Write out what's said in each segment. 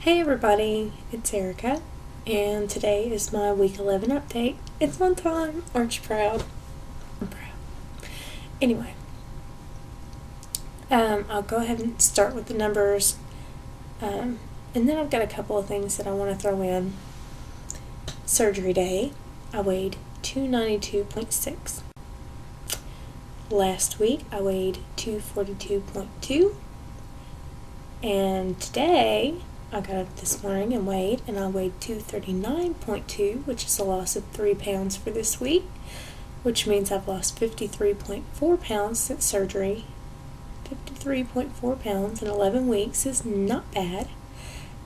Hey everybody, it's Erica, and today is my week 11 update. It's on time. Aren't you proud? I'm proud. Anyway, I'll go ahead and start with the numbers, and then I've got a couple of things that I want to throw in. Surgery day, I weighed 292.6. Last week, I weighed 242.2, and today, I got up this morning and weighed, and I weighed 239.2, which is a loss of 3 pounds for this week, which means I've lost 53.4 pounds since surgery. 53.4 pounds in 11 weeks is not bad,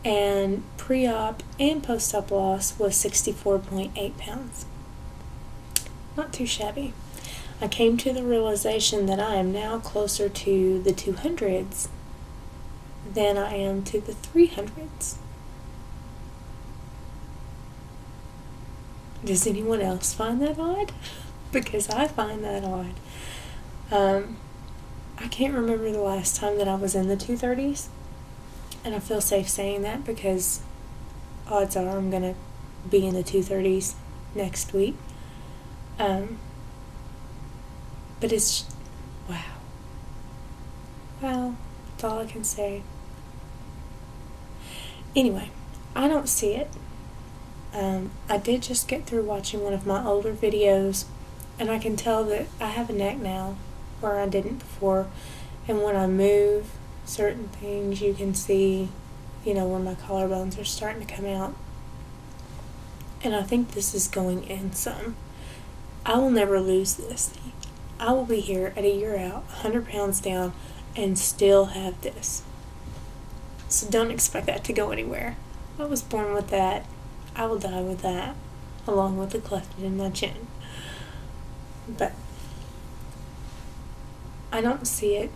and pre-op and post-op loss was 64.8 pounds. Not too shabby. I came to the realization that I am now closer to the 200s than I am to the 300s. Does anyone else find that odd? Because I find that odd. I can't remember the last time that I was in the 230s, and I feel safe saying that because odds are I'm going to be in the 230s next week. But it's, wow. Wow, that's all I can say. Anyway, I don't see it. I did just get through watching one of my older videos, and I can tell that I have a neck now where I didn't before, and when I move certain things you can see, where my collarbones are starting to come out, and I think this is going in some. I will never lose this. I will be here at a year out, 100 pounds down, and still have this. So don't expect that to go anywhere. I was born with that. I will die with that, along with the cleft in my chin. But I don't see it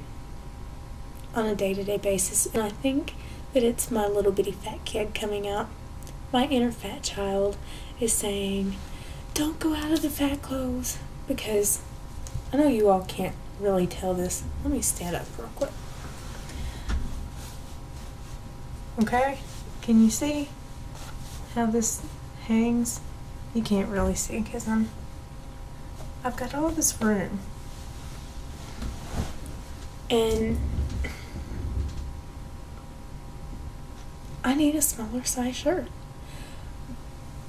on a day-to-day basis, and I think that it's my little bitty fat kid coming out. My inner fat child is saying, don't go out of the fat clothes, because I know you all can't really tell this. Let me stand up real quick. Okay, can you see how this hangs? You can't really see because I've got all this room, and I need a smaller size shirt.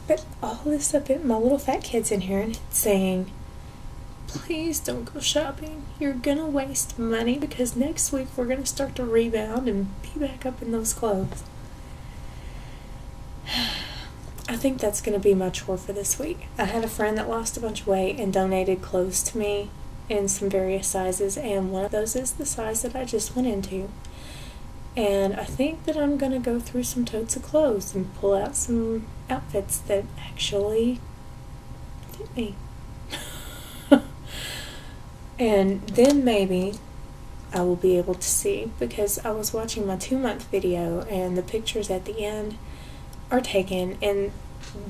But all this up in my little fat kid's in here and it's saying, please don't go shopping. You're gonna waste money because next week we're gonna start to rebound and be back up in those clothes. I think that's gonna be my chore for this week. I had a friend that lost a bunch of weight and donated clothes to me in some various sizes, and one of those is the size that I just went into. And I think that I'm gonna go through some totes of clothes and pull out some outfits that actually fit me. And then maybe I will be able to see, because I was watching my 2-month video and the pictures at the end are taken in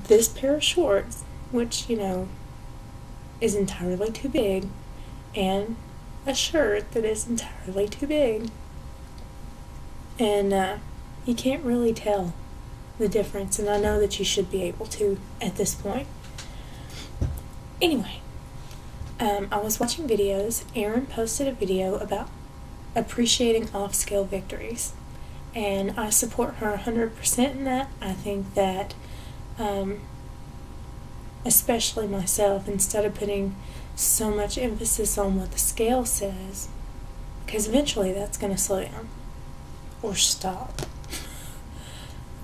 this pair of shorts, which, is entirely too big, and a shirt that is entirely too big. And you can't really tell the difference, and I know that you should be able to at this point. Anyway. I was watching videos. Erin posted a video about appreciating off-scale victories, and I support her 100% in that. I think that, especially myself, instead of putting so much emphasis on what the scale says, because eventually that's going to slow down or stop.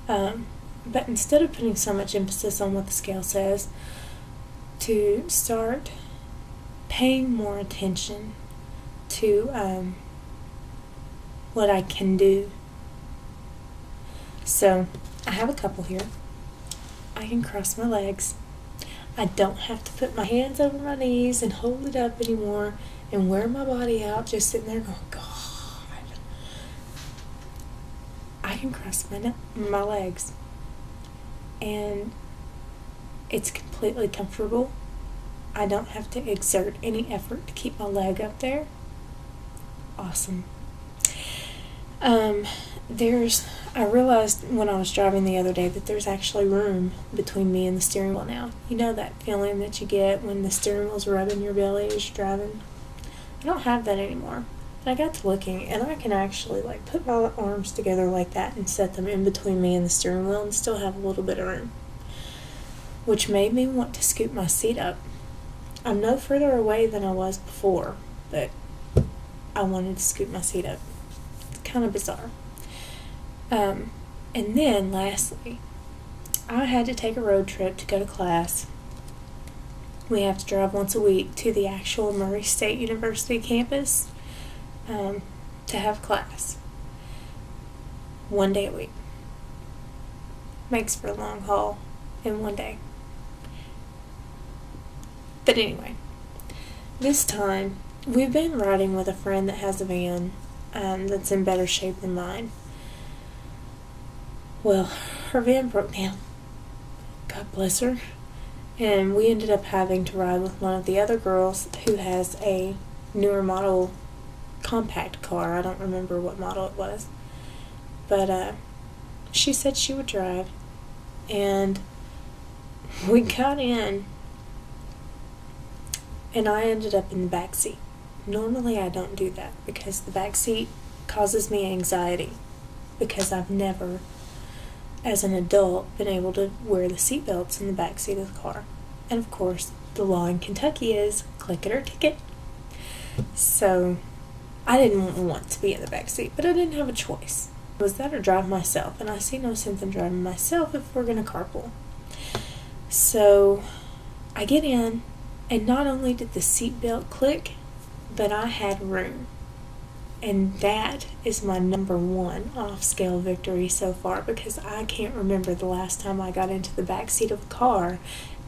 But instead of putting so much emphasis on what the scale says, to start paying more attention to what I can do. So I have a couple here. I can cross my legs. I don't have to put my hands over my knees and hold it up anymore and wear my body out just sitting there going, God. I can cross my legs, and it's completely comfortable. I don't have to exert any effort to keep my leg up there. Awesome. I realized when I was driving the other day that there's actually room between me and the steering wheel now. You know that feeling that you get when the steering wheel's rubbing your belly as you're driving? I don't have that anymore. And I got to looking, and I can actually like put my arms together like that and set them in between me and the steering wheel and still have a little bit of room, which made me want to scoot my seat up. I'm no further away than I was before, but I wanted to scoot my seat up. It's kind of bizarre. And then lastly, I had to take a road trip to go to class. We have to drive once a week to the actual Murray State University campus to have class. 1 day a week. Makes for a long haul in 1 day. But anyway, this time we've been riding with a friend that has a van that's in better shape than mine. Well, her van broke down. God bless her. And we ended up having to ride with one of the other girls who has a newer model compact car. I don't remember what model it was. But she said she would drive. And we got in, and I ended up in the back seat. Normally I don't do that because the back seat causes me anxiety because I've never, as an adult, been able to wear the seatbelts in the back seat of the car. And of course, the law in Kentucky is click it or ticket. So I didn't want to be in the back seat, but I didn't have a choice. It was that or drive myself, and I see no sense in driving myself if we're going to carpool. So I get in, and not only did the seatbelt click, but I had room. And that is my #1 off-scale victory so far, because I can't remember the last time I got into the back seat of a car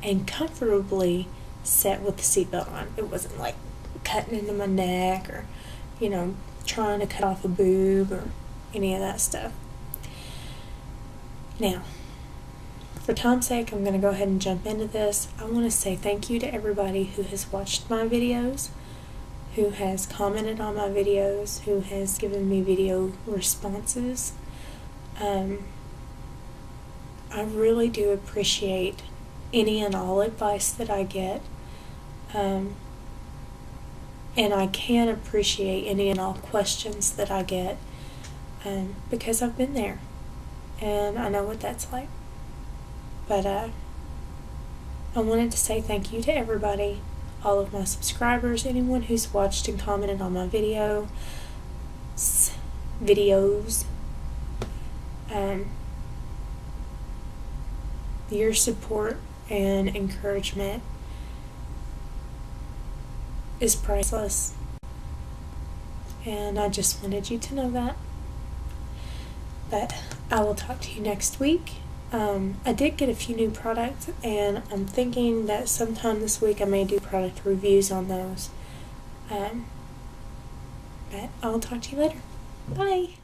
and comfortably sat with the seatbelt on. It wasn't like cutting into my neck or, trying to cut off a boob or any of that stuff. Now, for time's sake, I'm going to go ahead and jump into this. I want to say thank you to everybody who has watched my videos, who has commented on my videos, who has given me video responses. I really do appreciate any and all advice that I get. And I can appreciate any and all questions that I get because I've been there and I know what that's like. But I wanted to say thank you to everybody, all of my subscribers, anyone who's watched and commented on my videos. Your support and encouragement is priceless, and I just wanted you to know that. But I will talk to you next week. I did get a few new products, and I'm thinking that sometime this week I may do product reviews on those. But I'll talk to you later. Bye!